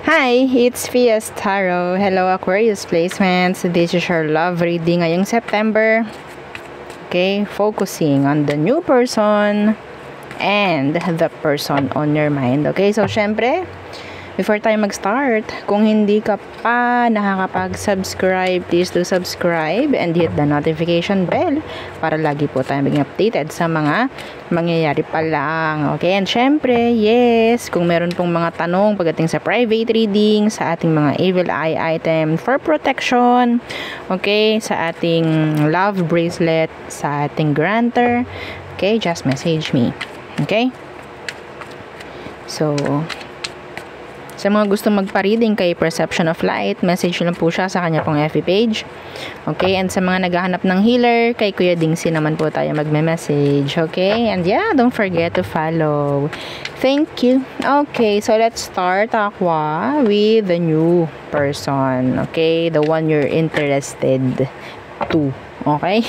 Hi, it's Fias Tarot. Hello Aquarius placements. This is your love reading ngayong September. Okay, focusing on the new person and the person on your mind. Okay, so syempre, before tayo mag-start, kung hindi ka pa nakakapag-subscribe, please do subscribe and hit the notification bell para lagi po tayo maging updated sa mga mangyayari pa lang. Okay, and syempre, yes, kung meron pong mga tanong pagdating sa private reading, sa ating mga evil eye item for protection, okay, sa ating love bracelet, sa ating granter, okay, just message me. Okay? So, sa mga gusto magpa-reading kay Perception of Light, message lang po siya sa kanya pong FB page. Okay, and sa mga naghahanap ng healer, kay Kuya Dingsi naman po tayo magme-message. Okay, and yeah, don't forget to follow. Thank you. Okay, so let's start, Aqua, with the new person. Okay, the one you're interested to. Okay?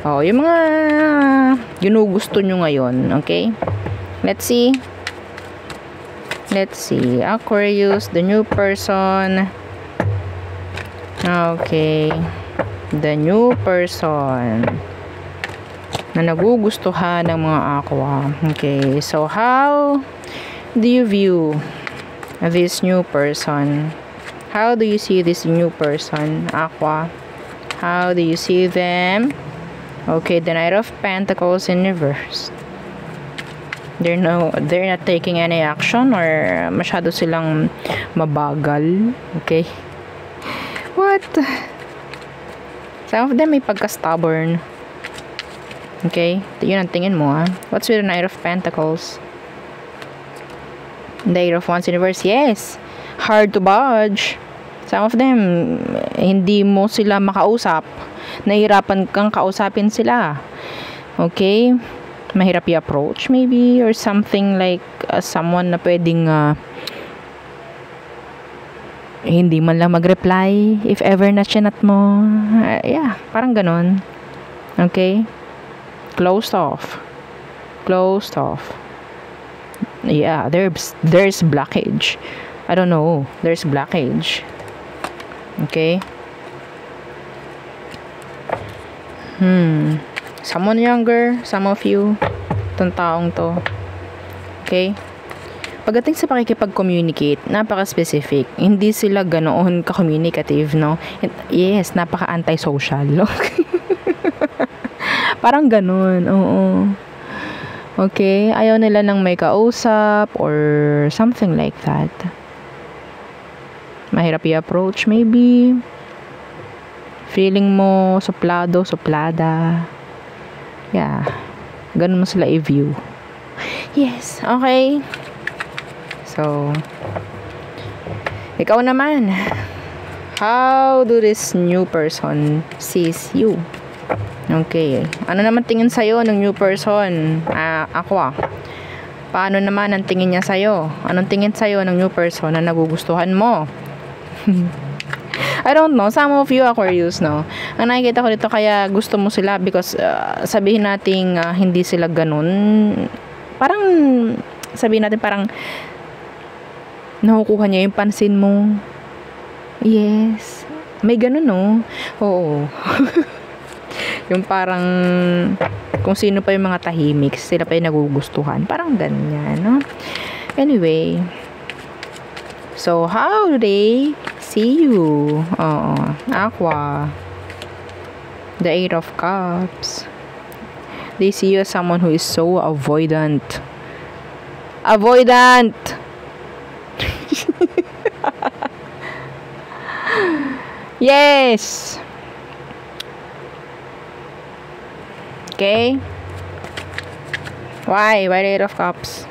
Oh, yung mga ginugusto nyo ngayon. Okay? Let's see. Let's see. Aquarius, the new person. Okay. The new person na nagugustuhan ng mga aqua. Okay. So, how do you view this new person? How do you see this new person, Aqua? How do you see them? Okay, the Knight of Pentacles in reverse. They're not taking any action or masyado silang mabagal. Okay. What? Some of them may pagka-stubborn. Okay. Yun ang tingin mo, ha? What's with the Knight of Pentacles? The Eight of Wands in reverse. Yes. Hard to budge. Some of them, hindi mo sila makausap. Nahihirapan kang kausapin sila. Okay. Mahirap i-approach maybe or something like someone na pwedeng hindi man lang mag-reply if ever na chinat mo. Yeah, parang ganon. Okay? Closed off. Closed off. Yeah, there's blockage. I don't know. There's blockage. Okay? Someone younger, some of you, itong taong to. Okay? Pagdating sa pakikipag-communicate, napaka-specific. Hindi sila ganoon ka-communicative, no? Yes, napaka-anti-social, no? Parang ganun, oo. Okay? Ayaw nila ng may kausap or something like that. Mahirap i-approach, maybe. Feeling mo suplado, suplada. Yeah. Ganun mo sila i-view. Yes. Okay. So, ikaw naman. How do this new person sees you? Okay. Ano naman tingin sa'yo ng new person? Aqua. Paano naman ang tingin niya sa'yo? Anong tingin sa'yo ng new person na nagugustuhan mo? I don't know, some of you Aquarius, no? Ang nakikita ko dito kaya gusto mo sila because sabihin natin hindi sila ganun. Parang sabihin natin parang nakukuha niya yung pansin mo. Yes. May ganun, no? Oo. Yung parang kung sino pa yung mga tahimik, sila pa yung nagugustuhan. Parang ganyan, no? Anyway. So, how do they see you? Aqua. The Eight of Cups. They see you as someone who is so avoidant. Avoidant! Yes! Okay? Why? Why the Eight of Cups?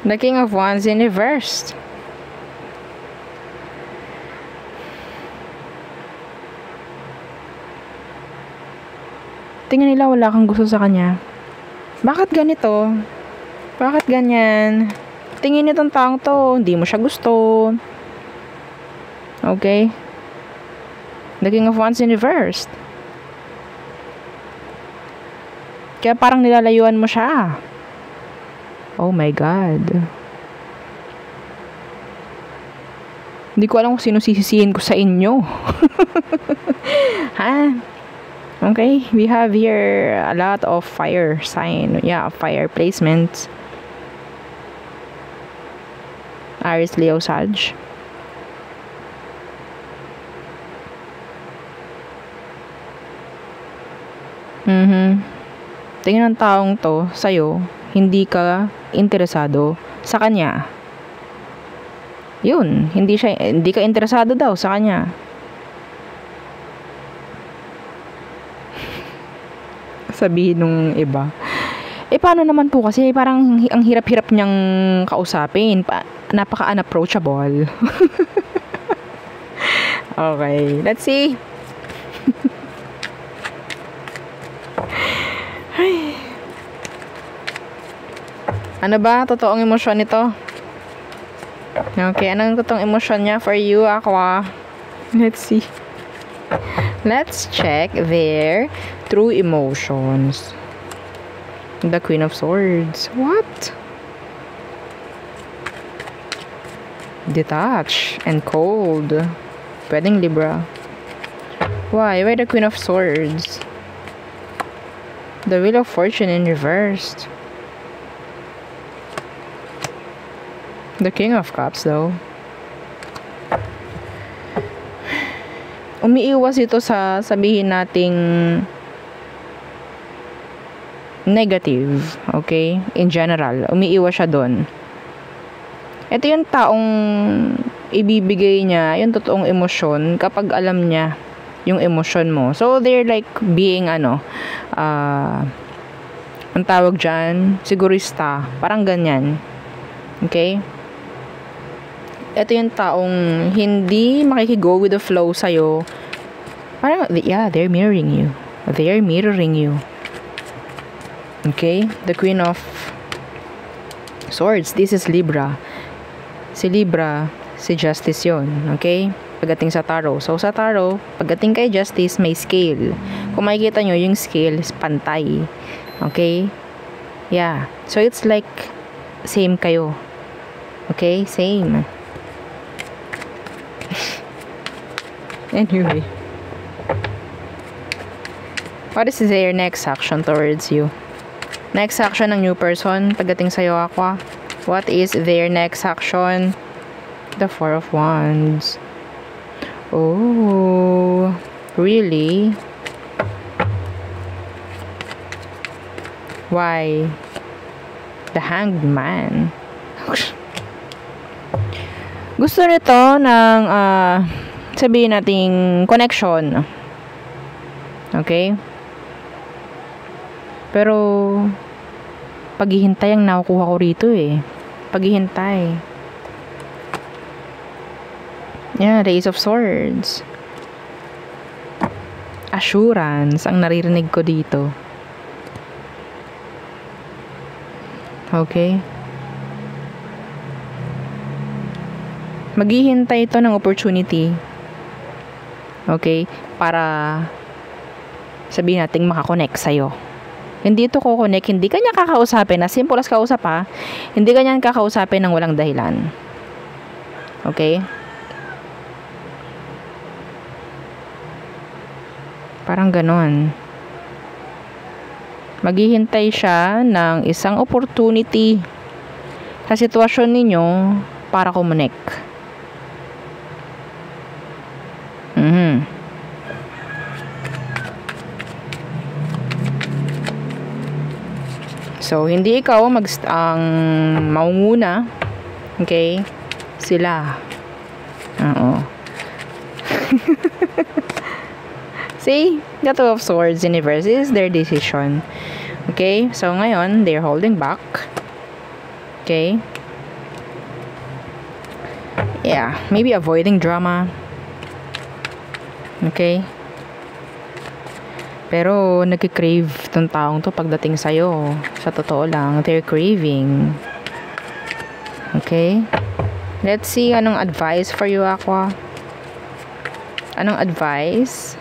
The King of Wands in reverse. Tingnan nila wala kang gusto sa kanya. Bakit ganito? Bakit ganyan? Tingin nitong taong to, hindi mo siya gusto. Okay? The King of Wands in reverse. Kaya parang nilalayuan mo siya. Oh my God. Hindi ko alam kung sino sisisihin ko sa inyo. Ha? Okay, we have here a lot of fire sign. Yeah, fire placements. Aries, Leo, Sag. Tingin ng taong to sa'yo, hindi ka interesado sa kanya. Yun, hindi ka interesado daw sa kanya. Sabihin nung iba. Paano naman po kasi parang ang hirap-hirap niyang kausapin. Napaka-unapproachable. Okay, let's see. Ano ba? Totoong emosyon nito? Okay, anong totoong emosyon niya for you, Aqua? Let's see. Let's check their true emotions. The Queen of Swords. What? Detached and cold. Pwedeng Libra. Why? Why the Queen of Swords? The Wheel of Fortune in reversed. The King of Cups though. Umiiwas ito sa sabihin nating negative, okay? In general, umiiwas siya doon. Ito yung taong ibibigay niya yung totoong emosyon kapag alam niya yung emosyon mo. So, they're like being ang tawag dyan, sigurista. Parang ganyan. Okay? Ito yung taong hindi makikigo with the flow sa'yo. Parang, yeah, they're mirroring you. They're mirroring you. Okay? The Queen of Swords. This is Libra. Si Libra, si Justice yun. Okay? Pagdating sa Tarot. So, sa Tarot, pagdating kay Justice, may scale. Kung makikita nyo, yung scale is pantay. Okay? Yeah. So, it's like, same kayo. Okay? Same. Anyway. What is their next action towards you? Next action ng new person pagdating sa'yo, Aqua. What is their next action? The Four of Wands. Oh, really? Why? The Hanged Man. Gusto nito ng sabihin nating connection. Okay? Pero paghihintay ang nakukuha ko rito eh. Paghihintay. Yeah, the Ace of Swords. Assurance ang naririnig ko dito. Okay? Maghihintay ito ng opportunity. Okay? Para sabihin natin makakonect sa'yo. Hindi ito kukonek, hindi kanya kakausapin, as simple as kausap ha, hindi kanya kakausapin ng walang dahilan. Okay? Parang ganon. Maghihintay siya ng isang opportunity sa sitwasyon ninyo para kumonek. So, hindi ikaw ang maunguna. Okay? Sila. Oo. See? The Two of Swords universe is their decision. Okay? So, ngayon, they're holding back. Okay? Yeah. Maybe avoiding drama. Okay? Pero, nagkikrave tong taong to pagdating sa'yo. Sa totoo lang, they're craving. Okay? Let's see anong advice for you, Aqua. Anong advice?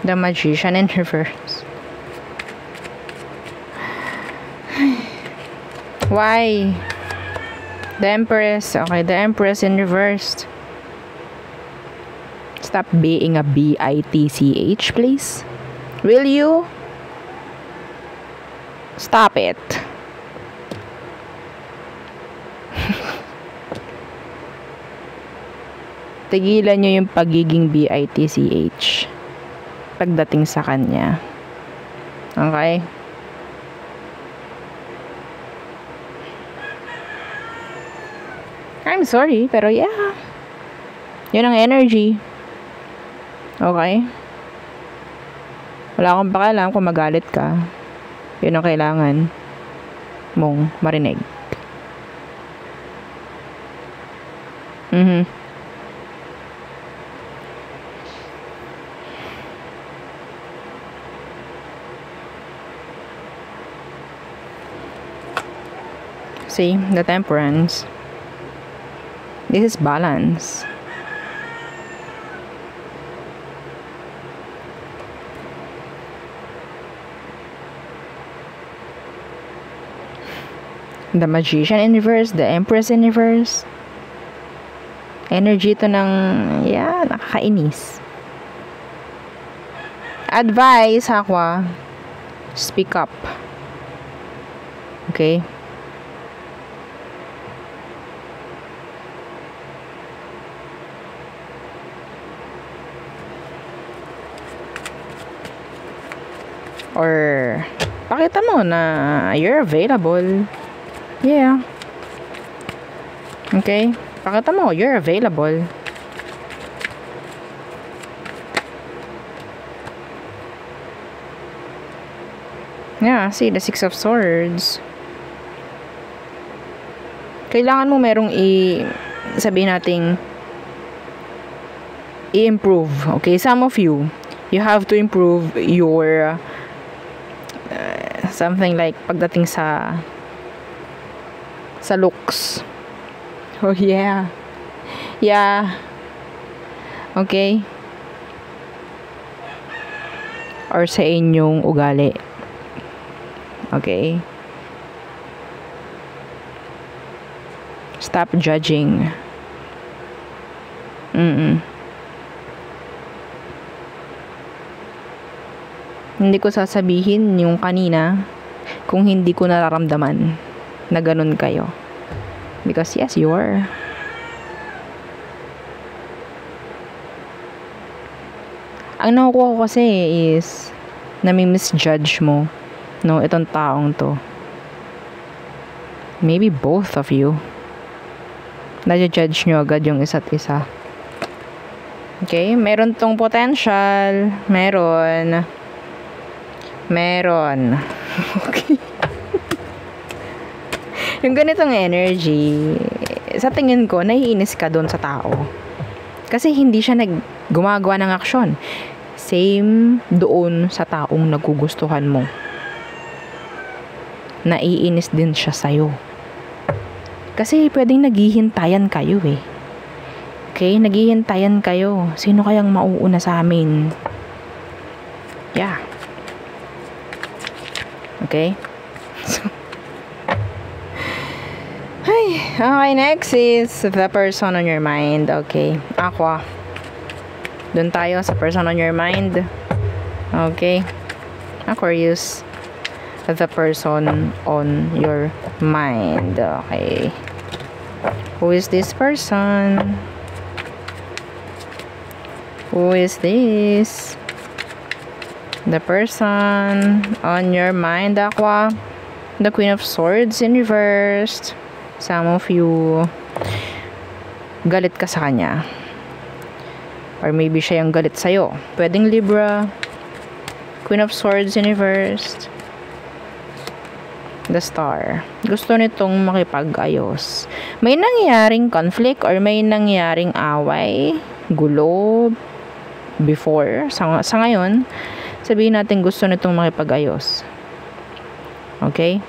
The Magician in reverse. Why? The Empress. Okay, the Empress in reversed. Stop being a bitch, please. Will you? Stop it. Tigilan nyo yung pagiging bitch pagdating sa kanya. Okay? I'm sorry, pero yeah. Yun ang energy. Okay? Wala akong pakialam kung magalit ka. Yun ang kailangan mong marinig. See, the Temperance. This is balance. The Magician in reverse, the Empress in reverse. Energy to ng, yeah, nakakainis. Advice, Aqua. Speak up. Okay? Or, pakita mo na you're available. Yeah. Okay? Pakita mo, you're available. Yeah, see, the Six of Swords. Kailangan mo merong sabihin nating i-improve. Okay, some of you have to improve your something like pagdating sa looks. Oh yeah. Yeah. Okay. Or sa inyong ugali. Okay. Stop judging. Hindi ko sasabihin yung kanina kung hindi ko nararamdaman na ganun kayo. Because yes, you are. Ang nakukuha ko kasi is nami-misjudge mo, no, itong taong to. Maybe both of you. Na-judge nyo agad yung isa't isa. Okay? Meron tong potential. Meron. Okay. Yung ganitong energy, sa tingin ko, naiinis ka doon sa tao. Kasi hindi siya gumagawa ng aksyon. Same doon sa taong nagugustuhan mo. Naiinis din siya sa'yo. Kasi pwedeng naghihintayan kayo eh. Okay? Naghihintayan kayo. Sino kayang mauuna sa amin? Yeah. Okay? Okay, next is the person on your mind. Okay, Aqua. Doon tayo sa person on your mind. Okay. Aquarius. The person on your mind. Okay. Who is this person? Who is this? The person on your mind, Aqua. The Queen of Swords in reversed. Some of you, galit ka sa kanya. Or maybe siya yung galit sa'yo. Pwedeng Libra. Queen of Swords in reversed. The Star. Gusto nitong makipag-ayos. May nangyaring conflict or may nangyaring away, gulo, before. Sa ngayon, sabihin natin gusto nitong makipag-ayos. Okay?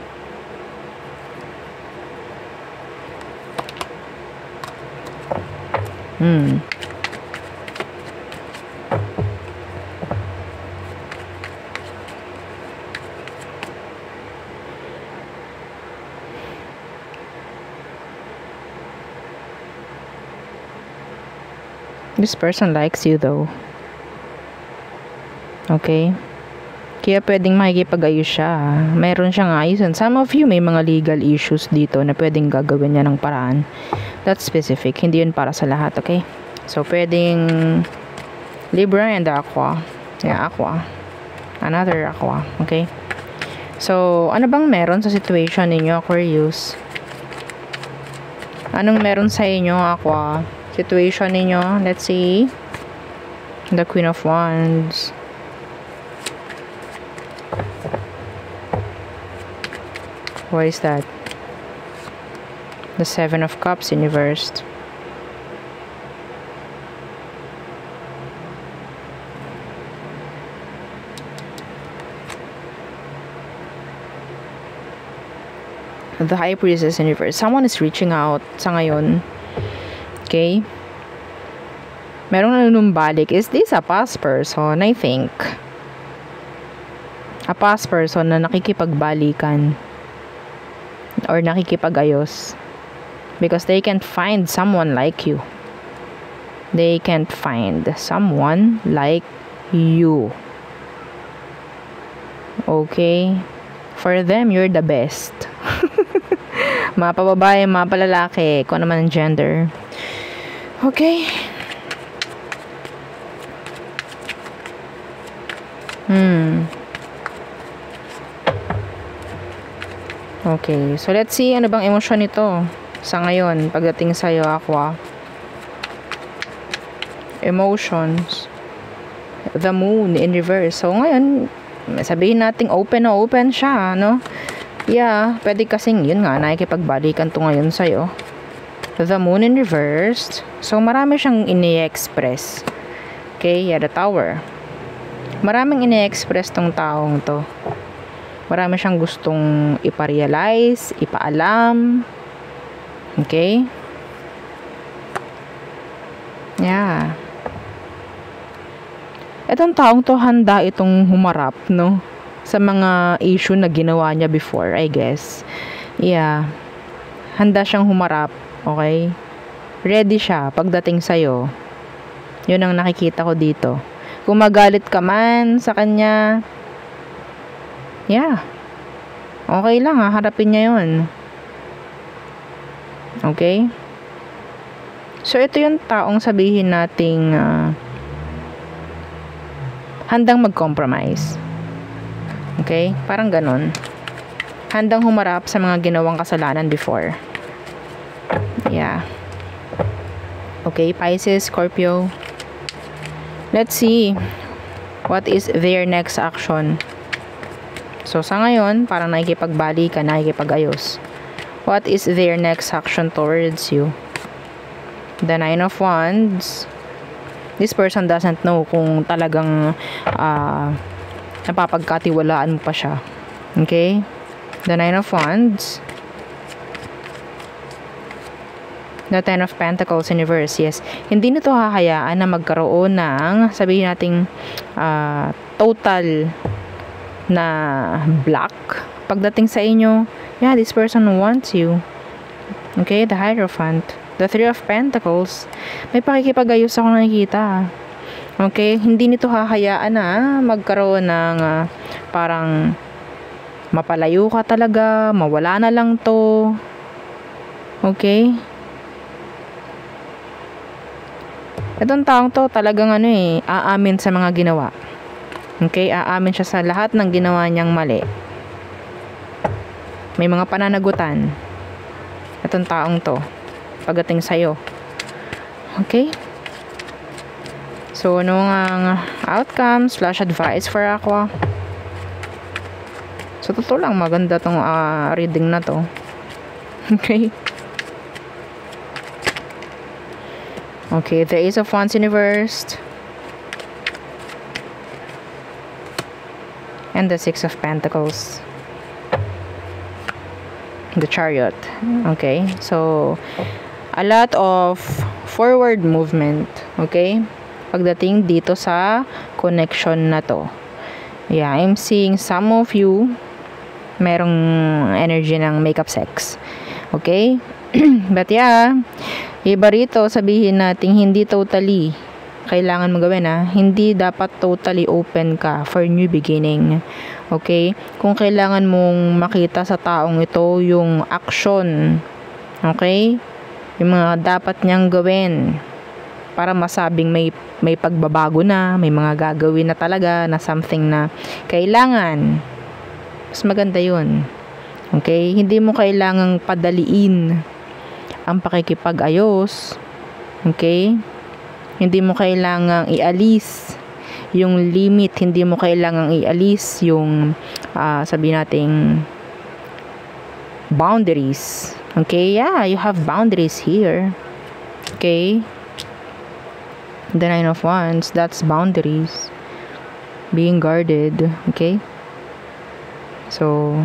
This person likes you though. Okay? Kaya pwedeng makikipag-ayos siya. Meron siyang ayusan. Some of you may mga legal issues dito na pwedeng gagawin niya ng paraan. That's specific. Hindi yun para sa lahat, okay? So, pwedeng Libra and Aqua. Yeah, Aqua. Another Aqua, okay? So, ano bang meron sa situation ninyo, Aquarius? Anong meron sa inyo, Aqua? Situation ninyo, let's see. The Queen of Wands. What is that? The Seven of Cups in reversed. The High Priestess in reverse. Someone is reaching out sa ngayon. Okay? Merong nanunumbalik. Is this a past person? I think. A past person na nakikipagbalikan or nakikipag-ayos. Because they can't find someone like you. They can't find someone like you. Okay? For them, you're the best. Mga pababae, mga palalaki, kung ano man ang gender. Okay. Okay, so let's see ano bang emosyon nito sa ngayon pagdating sa'yo, Aqua. Emotions. The Moon in reverse. So ngayon, sabihin nating open na open siya, no? Yeah, pwede kasing yun nga, nakikipagbalikan to ngayon sa'yo. The Moon in reversed. So, marami siyang ini-express. Okay, yeah, the Tower. Maraming ini-express tong taong to. Marami siyang gustong iparealize, ipaalam. Okay? Yeah. Itong taong to, handa itong humarap, no? Sa mga issue na ginawa niya before, I guess. Yeah. Handa siyang humarap, okay? Ready siya pagdating sa'yo. Yun ang nakikita ko dito. Kung magalit ka man sa kanya, yeah. Okay lang, harapin niya yun. Okay? So, ito yung taong sabihin nating handang mag-compromise. Okay? Parang ganun. Handang humarap sa mga ginawang kasalanan before. Yeah. Okay, Pisces, Scorpio. Let's see. What is their next action? So, sa ngayon, parang nakikipagbalikan, nakikipag-ayos. What is their next action towards you? The Nine of Wands. This person doesn't know kung talagang napapagkatiwalaan mo pa siya. Okay? The Nine of Wands. The Ten of Pentacles in reverse. Yes. Hindi nito hahayaan na magkaroon ng, sabihin nating, total na black. Pagdating sa inyo, yeah, this person wants you. Okay? The Hierophant. The Three of Pentacles. May pakikipag-ayos ako nakikita. Okay, hindi nito hahayaan na magkaroon ng parang mapalayo ka talaga, mawala na lang to. Okay? Itong taong to talagang aamin sa mga ginawa. Okay, aamin siya sa lahat ng ginawa niyang mali. May mga pananagutan. Itong taong to pagdating sa'yo. Okay? So, ano ang outcome/advice for Aqua? So, totoo lang, maganda tong reading na to. Okay? Okay, the Ace of Wands in reversed. And the Six of Pentacles. The Chariot. Okay, so, a lot of forward movement. Okay? Pagdating dito sa connection na to. Yeah, I'm seeing some of you merong energy ng makeup sex. Okay? But yeah, iba rito sabihin natin hindi totally kailangan mo gawin hindi dapat totally open ka for new beginning. Okay? Kung kailangan mong makita sa taong ito yung action, okay? Yung mga dapat niyang gawin para masabing may pagbabago na, may mga gagawin na talaga na something na kailangan. Mas maganda yun. Okay? Hindi mo kailangang padaliin ang pakikipag-ayos. Okay? Hindi mo kailangang ialis yung limit, hindi mo kailangang ialis yung sabihin nating boundaries. Okay? Yeah, you have boundaries here. Okay? The Nine of Wands, that's boundaries. Being guarded. Okay? So,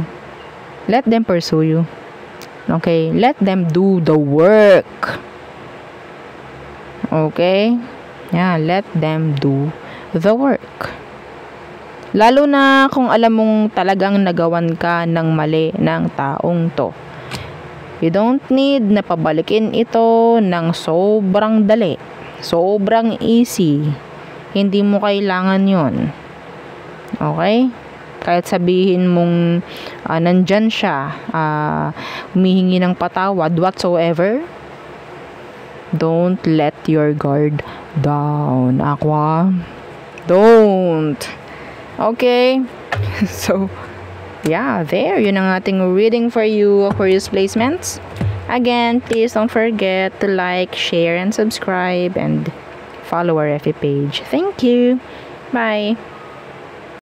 let them pursue you. Okay? Let them do the work. Okay? Yeah, let them do the work. Lalo na kung alam mong talagang nagawan ka ng mali ng taong to. You don't need na pabalikin ito ng sobrang dali. Sobrang easy. Hindi mo kailangan yon. Okay? Kahit sabihin mong nandyan siya, humihingi ng patawad, whatsoever, don't let your guard down, Aqua. Don't. Okay? So, yeah, there. Yun ang ating reading for you, Aquarius placements. Again, please don't forget to like, share, and subscribe, and follow our FB page. Thank you. Bye.